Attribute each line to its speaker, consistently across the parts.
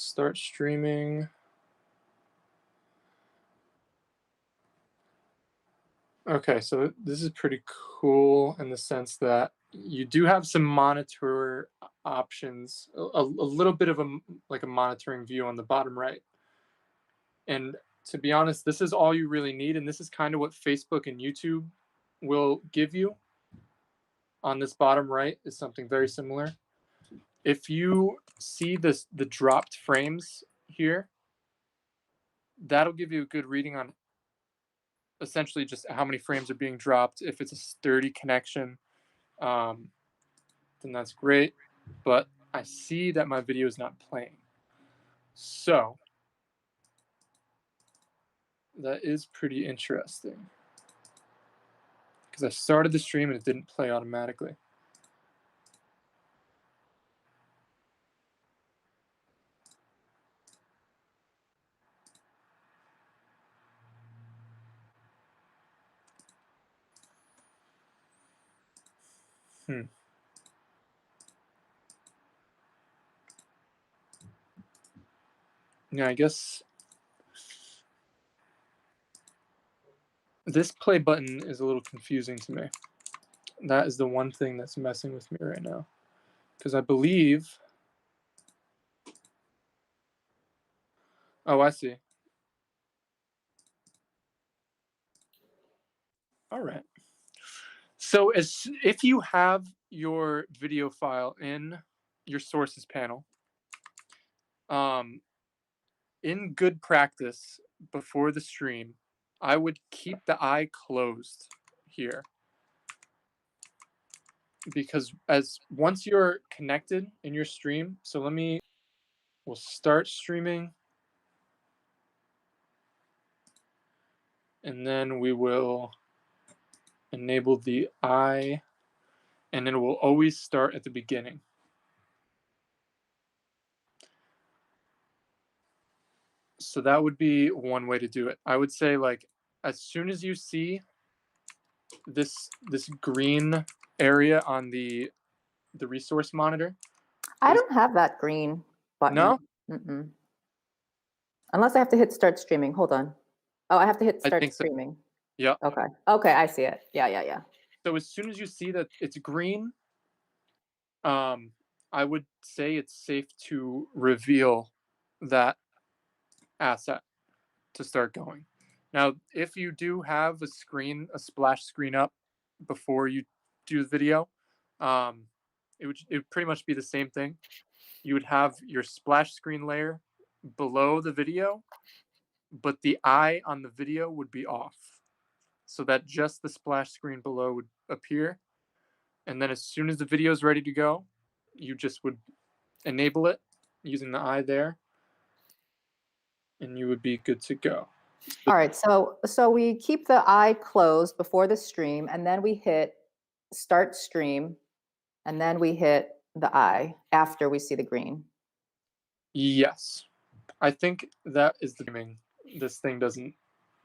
Speaker 1: start streaming. Okay, so this is pretty cool in the sense that you do have some monitor options, a little bit of like a monitoring view on the bottom right. And to be honest, this is all you really need, and this is kind of what Facebook and YouTube will give you. On this bottom right is something very similar. If you see the dropped frames here, that'll give you a good reading on essentially just how many frames are being dropped. If it's a sturdy connection, then that's great. But I see that my video is not playing. So that is pretty interesting. Because I started the stream and it didn't play automatically. Yeah, I guess this play button is a little confusing to me. That is the one thing that's messing with me right now. Because I believe... Oh, I see. All right. So if you have your video file in your sources panel, in good practice before the stream, I would keep the eye closed here. Because once you're connected in your stream, so we'll start streaming. And then we will enable the eye, and then it will always start at the beginning. So that would be one way to do it. I would say, like, as soon as you see this green area on the resource monitor.
Speaker 2: I don't have that green button.
Speaker 1: No?
Speaker 2: Mm-mm. Unless I have to hit start streaming. Hold on. Oh, I have to hit
Speaker 1: I
Speaker 2: start
Speaker 1: think so.
Speaker 2: streaming.
Speaker 1: Yeah.
Speaker 2: Okay. Okay, I see it. Yeah.
Speaker 1: So as soon as you see that it's green, I would say it's safe to reveal that asset to start going. Now, if you do have a splash screen up before you do the video, it would pretty much be the same thing. You would have your splash screen layer below the video, but the eye on the video would be off, so that just the splash screen below would appear. And then as soon as the video is ready to go, you just would enable it using the eye there, and you would be good to go.
Speaker 2: All right, so we keep the eye closed before the stream, and then we hit start stream, and then we hit the eye after we see the green.
Speaker 1: Yes. I think that is the timing. This thing doesn't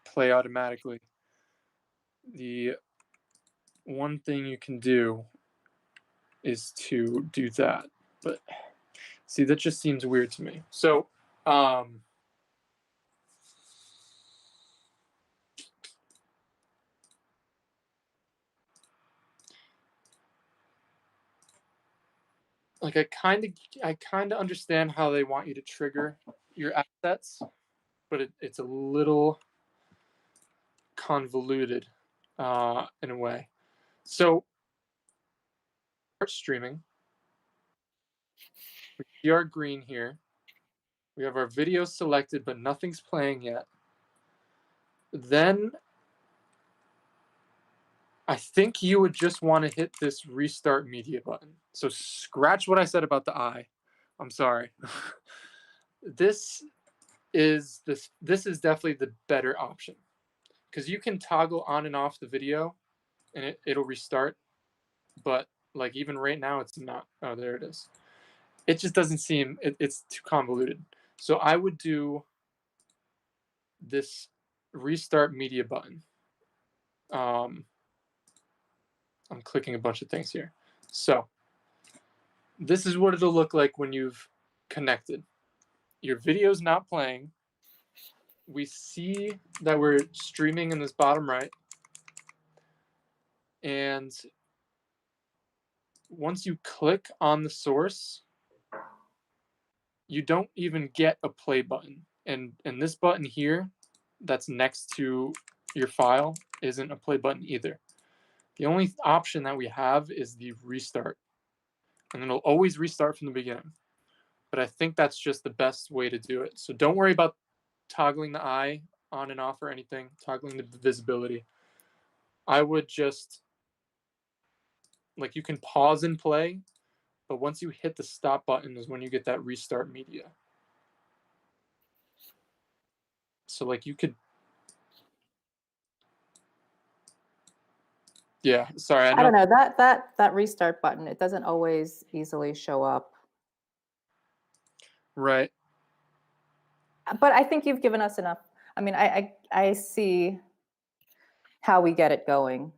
Speaker 1: play automatically. The one thing you can do is to do that. But see, that just seems weird to me. So, like I kind of understand how they want you to trigger your assets, but it's a little convoluted in a way. So, start streaming. We see our green here. We have our video selected, but nothing's playing yet. Then I think you would just want to hit this restart media button. So scratch what I said about the eye. I'm sorry. This is definitely the better option, because you can toggle on and off the video and it'll restart, but like even right now it's not. Oh, there it is. It just doesn't seem, it's too convoluted. So I would do this restart media button. I'm clicking a bunch of things here. So this is what it'll look like when you've connected. your video's not playing. We see that we're streaming in this bottom right. And once you click on the source, you don't even get a play button. And this button here that's next to your file isn't a play button either. The only option that we have is the restart. And it'll always restart from the beginning. But I think that's just the best way to do it. So don't worry about toggling the eye on and off or anything, toggling the visibility. I would just, like, you can pause and play, but once you hit the stop button is when you get that restart media. So like you could, yeah, sorry, I
Speaker 2: I don't
Speaker 1: know.
Speaker 2: know, that restart button, it doesn't always easily show up.
Speaker 1: Right,
Speaker 2: But I think you've given us enough. I mean, I see how we get it going.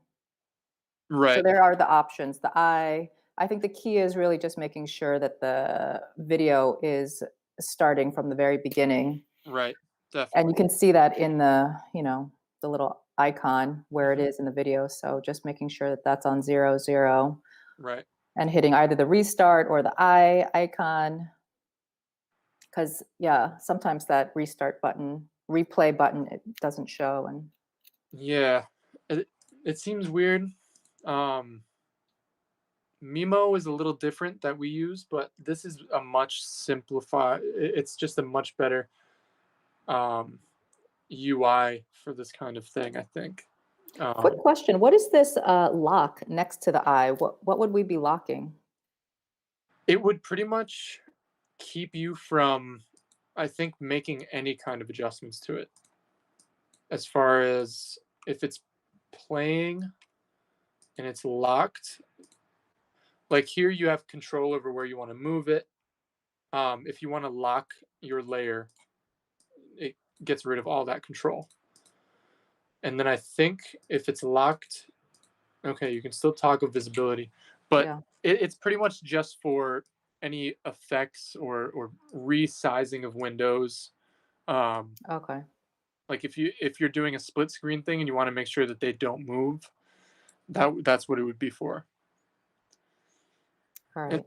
Speaker 2: So
Speaker 1: right,
Speaker 2: there are the options. I think the key is really just making sure that the video is starting from the very beginning.
Speaker 1: right,
Speaker 2: And you
Speaker 1: definitely.
Speaker 2: can see that in the little icon where it
Speaker 1: Hmm.
Speaker 2: is in the video. So just making sure that that's on 00
Speaker 1: Right.
Speaker 2: and hitting either the restart or the I icon. Because yeah, sometimes that restart button, replay button, it doesn't show. And
Speaker 1: Yeah, it seems weird. Um, Mimo is a little different that we use, but this is a much simplified. It's just a much better um, UI for this kind of thing, I think.
Speaker 2: quick
Speaker 1: Um,
Speaker 2: question: what is this lock next to the I? What would we be locking?
Speaker 1: it would pretty much keep you from, I think, making any kind of adjustments to it. As far as if it's playing and it's locked, like here you have control over where you want to move it. If you want to lock your layer, it gets rid of all that control. And then I think if it's locked, okay, you can still toggle visibility, but
Speaker 2: Yeah.
Speaker 1: it's pretty much just for any effects or resizing of windows. Um,
Speaker 2: Okay.
Speaker 1: like if you're doing a split screen thing and you want to make sure that they don't move, that's what it would be for.
Speaker 2: All
Speaker 1: And
Speaker 2: right.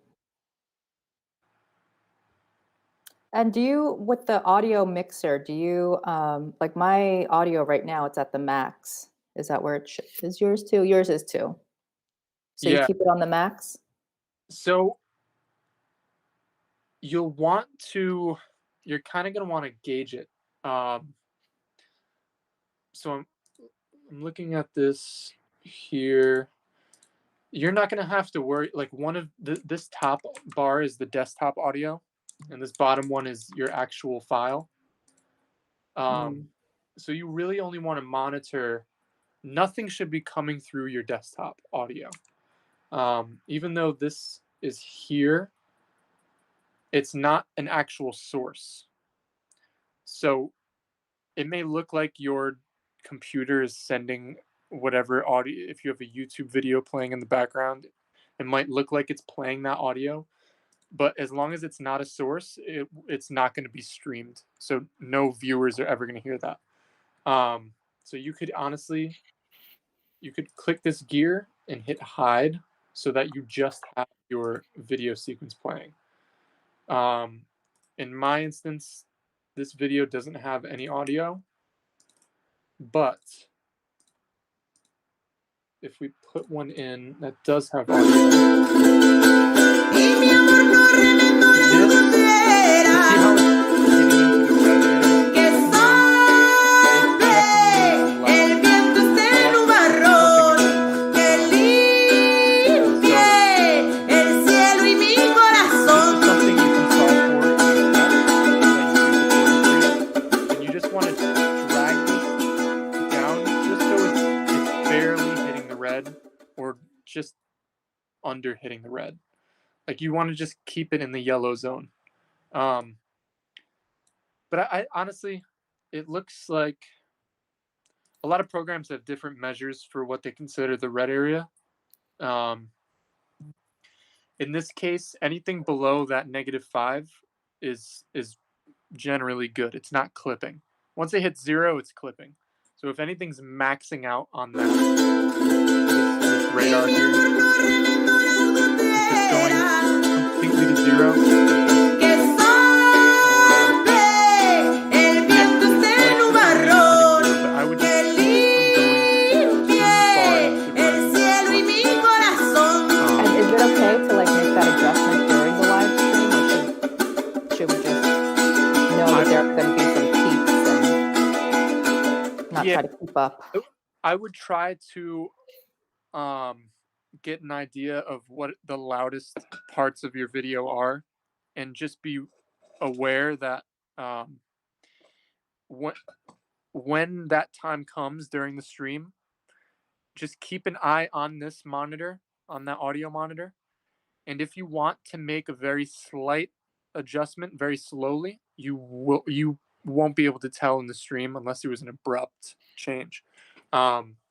Speaker 2: And do you, with the audio mixer, do you, like my audio right now, it's at the max. Is that where is yours too? Yours is too. So you
Speaker 1: yeah,
Speaker 2: keep it on the max?
Speaker 1: so you'll want to, you're kind of going to want to gauge it. Um, so I'm looking at this here. You're not going to have to worry. Like one of this top bar is the desktop audio, and this bottom one is your actual file.
Speaker 2: Mm,
Speaker 1: So you really only want to monitor. Nothing should be coming through your desktop audio. Even though this is here, it's not an actual source. So it may look like your computer is sending whatever audio. If you have a YouTube video playing in the background, it might look like it's playing that audio, but as long as it's not a source, it's not going to be streamed. So no viewers are ever going to hear that. So you could honestly, you could click this gear and hit hide so that you just have your video sequence playing. Um, in my instance, this video doesn't have any audio, but if we put one in that does have audio, or just under hitting the red. Like you want to just keep it in the yellow zone. Um, but I honestly, it looks like a lot of programs have different measures for what they consider the red area. Um, in this case, anything below that -5 is generally good. It's not clipping. Once it hits 0, it's clipping. So if anything's maxing out on that this radar here, if it's going completely to 0, yeah, it's like clicking and hitting 0, but I would just keep it from going too far into red
Speaker 2: And
Speaker 1: selected.
Speaker 2: is it okay to like make that adjustment during the live stream, or should we just know
Speaker 1: I
Speaker 2: that there are going to be some peaks and not
Speaker 1: Yeah,
Speaker 2: try to keep up?
Speaker 1: I would try to um, get an idea of what the loudest parts of your video are, and just be aware that um, when when that time comes during the stream, just keep an eye on this monitor, on that audio monitor, and if you want to make a very slight adjustment very slowly, you won't be able to tell in the stream unless it was an abrupt change.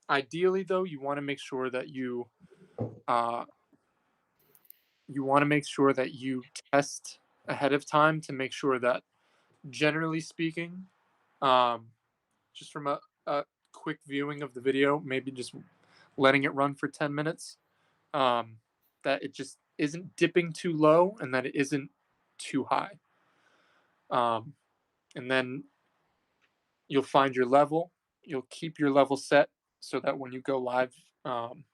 Speaker 1: Ideally, though, uh, you want to make sure that you test ahead of time to make sure that, generally speaking, um, just from a quick viewing of the video, maybe just letting it run for 10 minutes, um, that it just isn't dipping too low and that it isn't too high. Um, and then you'll find your level. You'll keep your level set so that when you go live, um,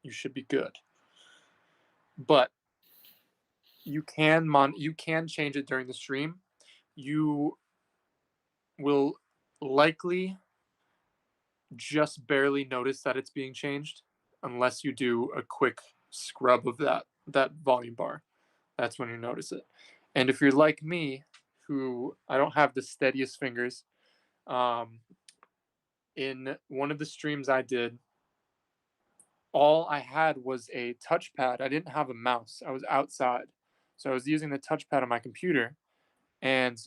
Speaker 1: you should be good. But you can change it during the stream. You will likely just barely notice that it's being changed unless you do a quick scrub of that volume bar. That's when you notice it. And if you're like me, who I don't have the steadiest fingers, um, in one of the streams I did, all I had was a touchpad. I didn't have a mouse. I was outside. So I was using the touchpad on my computer, and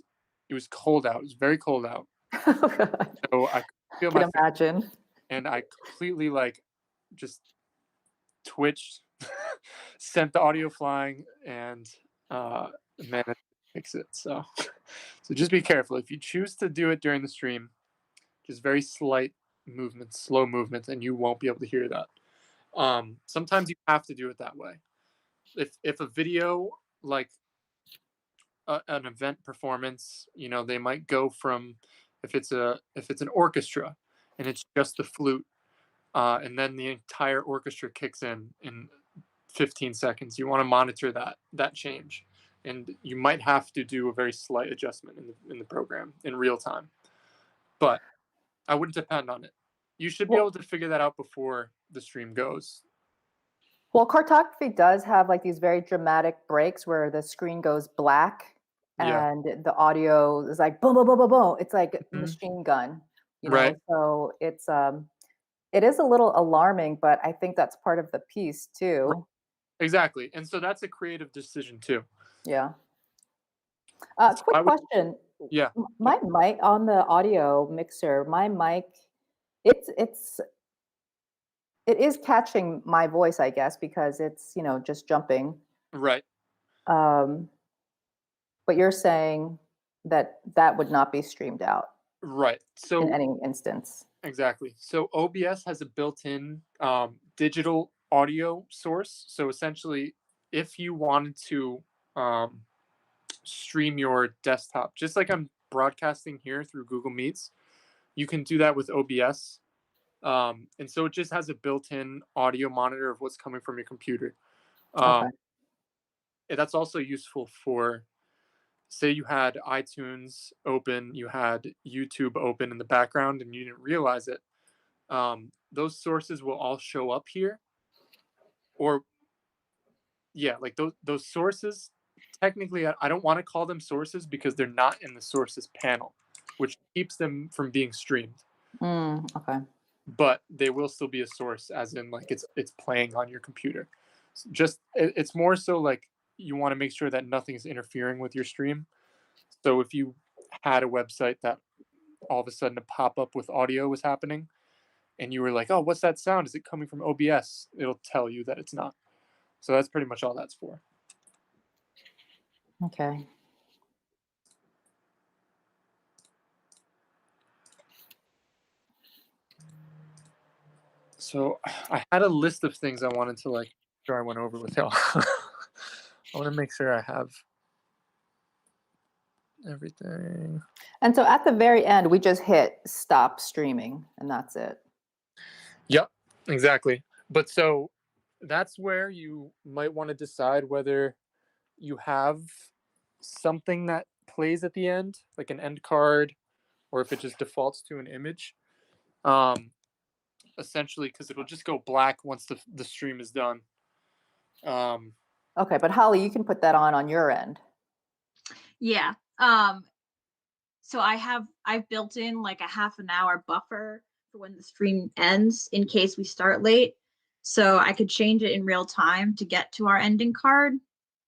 Speaker 1: it was cold out. It was very cold out.
Speaker 2: Oh, God.
Speaker 1: So I could
Speaker 2: I
Speaker 1: feel
Speaker 2: can
Speaker 1: my fingers,
Speaker 2: imagine.
Speaker 1: and I completely like just twitched, sent the audio flying, and managed to fix it. So, so just be careful if you choose to do it during the stream. Just very slight movements, slow movements, and you won't be able to hear that. Sometimes you have to do it that way. If a video like an event performance, they might go from, if it's an orchestra and it's just the flute, and then the entire orchestra kicks in 15 seconds. You want to monitor that change, and you might have to do a very slight adjustment in the program in real time. But I wouldn't depend on it. You should be
Speaker 2: Well,
Speaker 1: able to figure that out before the stream goes.
Speaker 2: well, cartography does have like these very dramatic breaks where the screen goes black
Speaker 1: Yeah.
Speaker 2: and the audio is like boom, boom, boom, boom, boom. It's like
Speaker 1: Mhm.
Speaker 2: machine gun,
Speaker 1: Right.
Speaker 2: So it is a little alarming, but I think that's part of the piece
Speaker 1: Right.
Speaker 2: too.
Speaker 1: Exactly. And so that's a creative decision too.
Speaker 2: Yeah.
Speaker 1: So
Speaker 2: Quick
Speaker 1: I would,
Speaker 2: question.
Speaker 1: yeah.
Speaker 2: My mic on the audio mixer, my mic, it's it's it is catching my voice, I guess, because it's, just jumping.
Speaker 1: Right.
Speaker 2: Um, but you're saying that that would not be streamed out
Speaker 1: Right.
Speaker 2: in
Speaker 1: So
Speaker 2: any instance.
Speaker 1: exactly. So OBS has a built-in digital audio source. So essentially, if you wanted to um, stream your desktop, just like I'm broadcasting here through Google Meets, you can do that with OBS. And so it just has a built-in audio monitor of what's coming from your computer.
Speaker 2: Okay.
Speaker 1: Um, and that's also useful for, say you had iTunes open, you had YouTube open in the background, and you didn't realize it. Those sources will all show up here, or yeah, like those sources. Technically, I don't want to call them sources because they're not in the sources panel, which keeps them from being streamed.
Speaker 2: Okay.
Speaker 1: But they will still be a source, as in like it's playing on your computer. It's more so like you want to make sure that nothing's interfering with your stream. So if you had a website that all of a sudden a pop up with audio was happening, and you were like, "Oh, what's that sound? Is it coming from OBS?" It'll tell you that it's not. So that's pretty much all that's for.
Speaker 2: Okay.
Speaker 1: So I had a list of things I wanted to like sure I went over with y'all. I want to make sure I have everything.
Speaker 2: And so at the very end, we just hit stop streaming, and that's it.
Speaker 1: Yep, exactly. But so that's where you might want to decide whether you have something that plays at the end, like an end card, or if it just defaults to an image. Um, Essentially, because it'll just go black once the stream is done. Um,
Speaker 2: Okay, but Holly, you can put that on your end.
Speaker 3: Yeah. So I've built in like a half an hour buffer for when the stream ends in case we start late. So I could change it in real time to get to our ending card.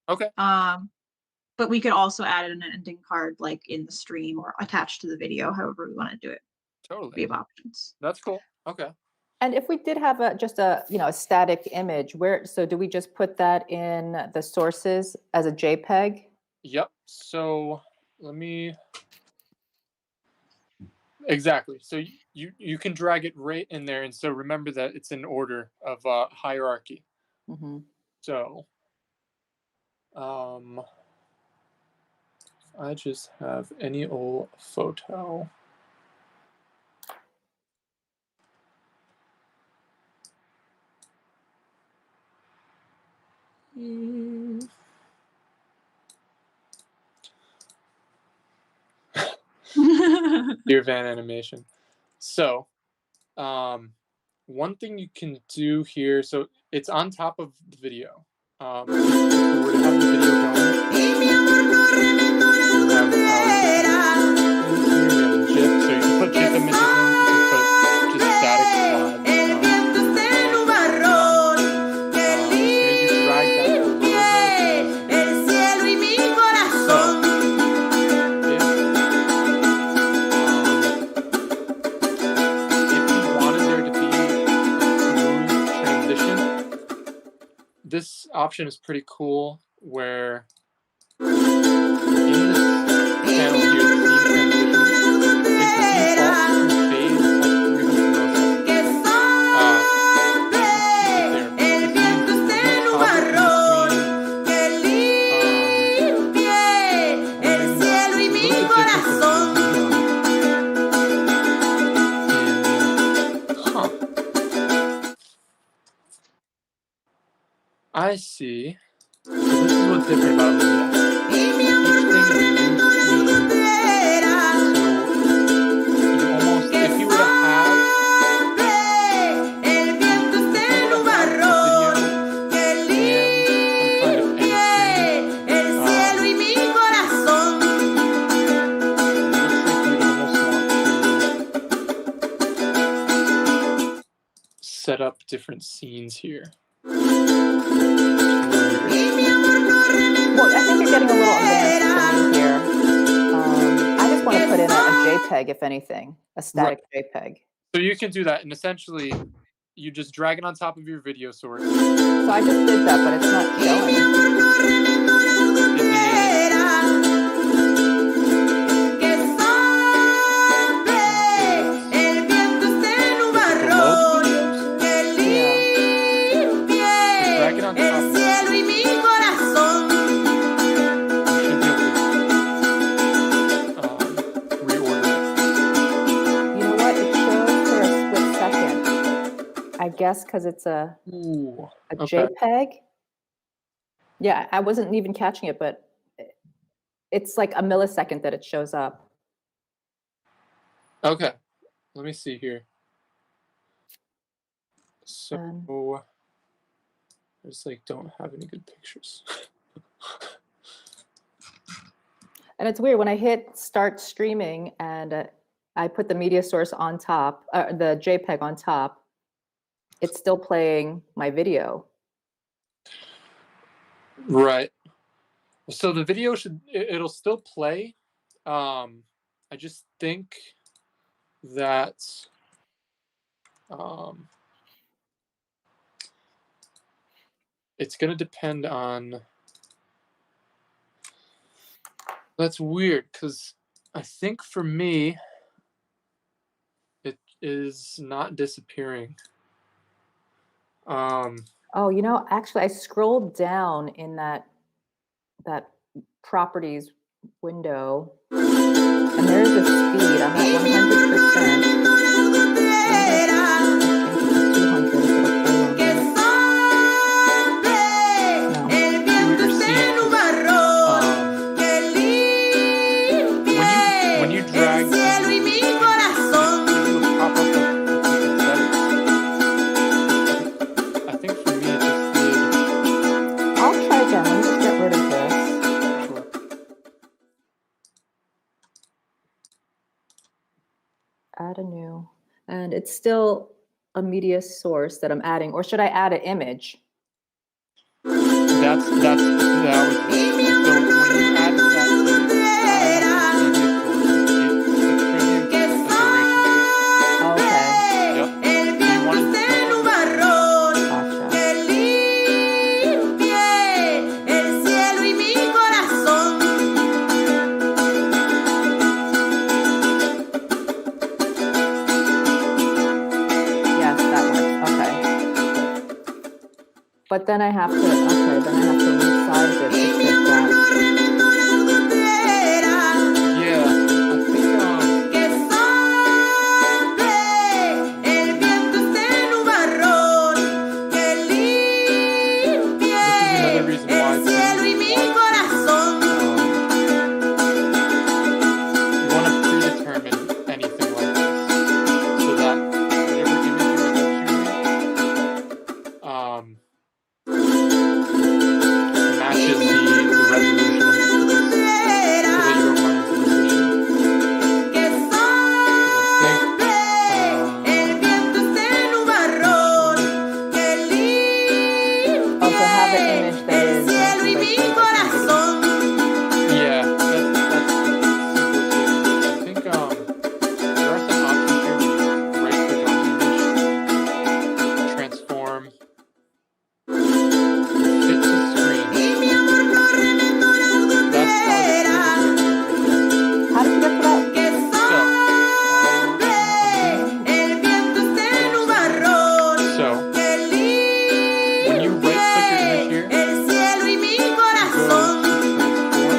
Speaker 1: okay,
Speaker 3: But we could also add an ending card like in the stream or attached to the video, however we want to do it. We
Speaker 1: totally.
Speaker 3: have options.
Speaker 1: That's cool. Okay.
Speaker 2: And if we did have just a a static image, so do we just put that in the sources as a JPEG?
Speaker 1: Yep. So let me exactly. So you can drag it right in there, and so remember that it's in order of hierarchy.
Speaker 2: Mm-hmm.
Speaker 1: So, if I just have any old photo. Dear Van animation. So, one thing you can do here, so it's on top of the video. If we were to have the video going, we have GIF, so you can put GIF images in, you can put just static quads. As soon as you drag that over, this option is pretty cool where in this channel here, the scene transition, it defaults to fade at 300 milliseconds. I see. So this is what's different about OBS. Each thing is a new scene. So you almost, if you were to have a video and some kind of end screen, it looks like you'd almost want to set up different scenes here.
Speaker 2: Well, I think you're getting a little advanced for me here. I just want to put in a JPEG, if anything, a static JPEG.
Speaker 1: So you can do that, and essentially, you just drag it on top of your video source.
Speaker 2: So I just did that, but it's not showing.
Speaker 1: Drag it on top of it.
Speaker 2: I guess because it's a
Speaker 1: Okay.
Speaker 2: JPEG. Yeah, I wasn't even catching it, but it's like a millisecond that it shows up.
Speaker 1: Okay. Let me see here. So I just like don't have any good pictures.
Speaker 2: And it's weird when I hit start streaming and I put the media source on top, the JPEG on top, it's still playing my video.
Speaker 1: Right. So the video it'll still play. I just think that it's going to depend on. That's weird because I think for me, it is not disappearing.
Speaker 2: Oh, you know, actually, I scrolled down in that properties window, and there's a speed. I'm at 100%.
Speaker 1: When you drag the image, does it give you a pop-up of different settings? I think for me it just did.
Speaker 2: I'll try again. Let me just get rid of this.
Speaker 1: Sure.
Speaker 2: Add a new, and it's still a media source that I'm adding, or should I add an image?
Speaker 1: That was it. So when you add that image,
Speaker 2: Okay,
Speaker 1: Yep. So you want it to
Speaker 2: gotcha. Yes, that works. Okay. But then I have to, okay, then I have to resize it to fit that.
Speaker 1: Yeah, I think this is another reason why it's you want to predetermine anything like this so that whatever image you end up choosing matches the resolution of your piece so that you don't run into this issue.
Speaker 2: Also have an image that is mentioned by somebody.
Speaker 1: Yeah, that's the simplest way to do it. I think there are some options here where you right click on the image, transform, fit to screen. That's probably the simplest way to do it right there.
Speaker 2: How did you get to that?
Speaker 1: So when you right click your image here, go to transform,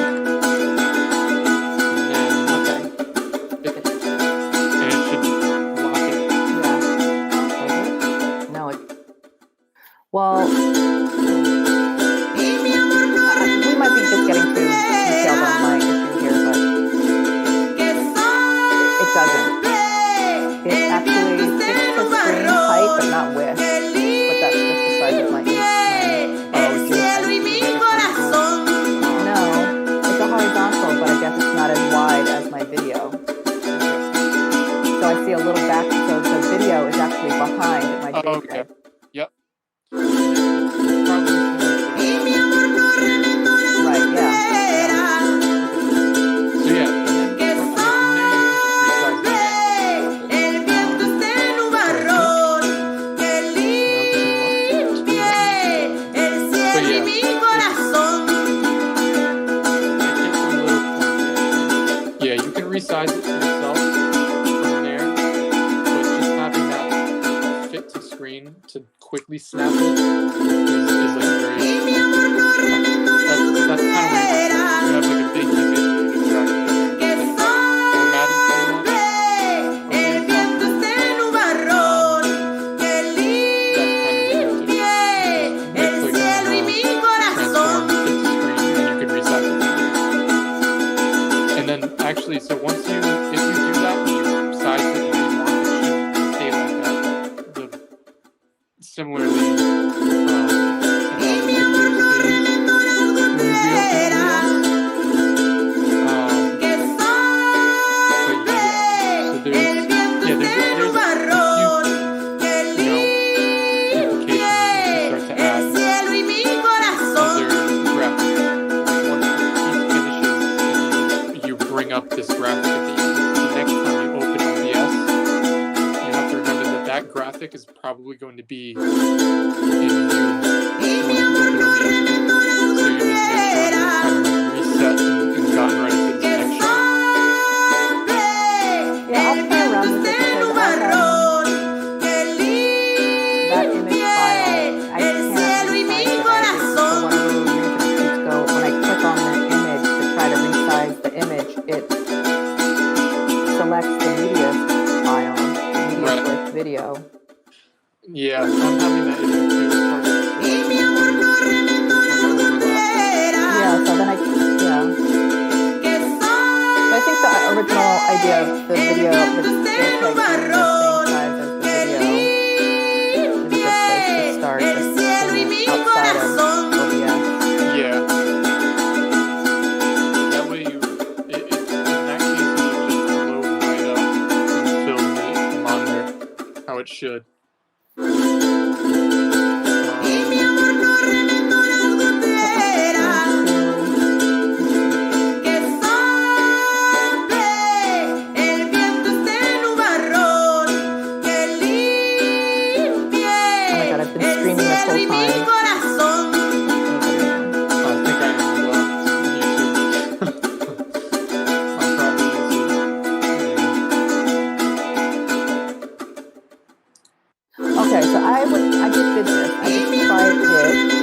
Speaker 1: and it should lock it.
Speaker 2: Yeah. No, well, we might be just getting too detailed on my issue here, but it doesn't. It actually fits the screen height, but not width. But that's just the size of my
Speaker 1: Oh, it's just
Speaker 2: No, it's a horizontal, but I guess it's not as wide as my video. So I see a little back, so the video is actually behind my
Speaker 1: Oh,
Speaker 2: JPEG.
Speaker 1: okay. Yep. Probably
Speaker 2: Right, yeah.
Speaker 1: so yeah, and then from there you can just resize the yeah, you can resize it yourself from there, but just having that fit to screen to quickly snap it is like very. That's kind of where you want to. You have like a big image where you just drag it in there, and formatting for that. Okay, that's kind of what you do. Just right click on transform fit to screen, and you can resize it from there. And then actually, so once if you do that, and you size it the way you want, it should stay like that. Similarly, to how the video stays when you reopen OBS. But yeah, so there's a few, implications once you start to add other graphics. Like once the piece finishes and you bring up this graphic at the end, the next time you open OBS, you have to remember that graphic is probably going to be in view once you open OBS again. So you just make sure you're kind of like reset and gotten ready for this next shot.
Speaker 2: Yeah, I'll play around with it because I have that image file video.
Speaker 1: Yeah, I'm having that issue too. It's hard to
Speaker 2: Yeah, so then yeah. So I think the original idea of the video with the tag being the same size as the video is a good place to start, just outside of OBS.
Speaker 1: Yeah. That way in that case, it'll just load right up and fill the monitor how it should.
Speaker 2: Okay, so I just did this. I just tried it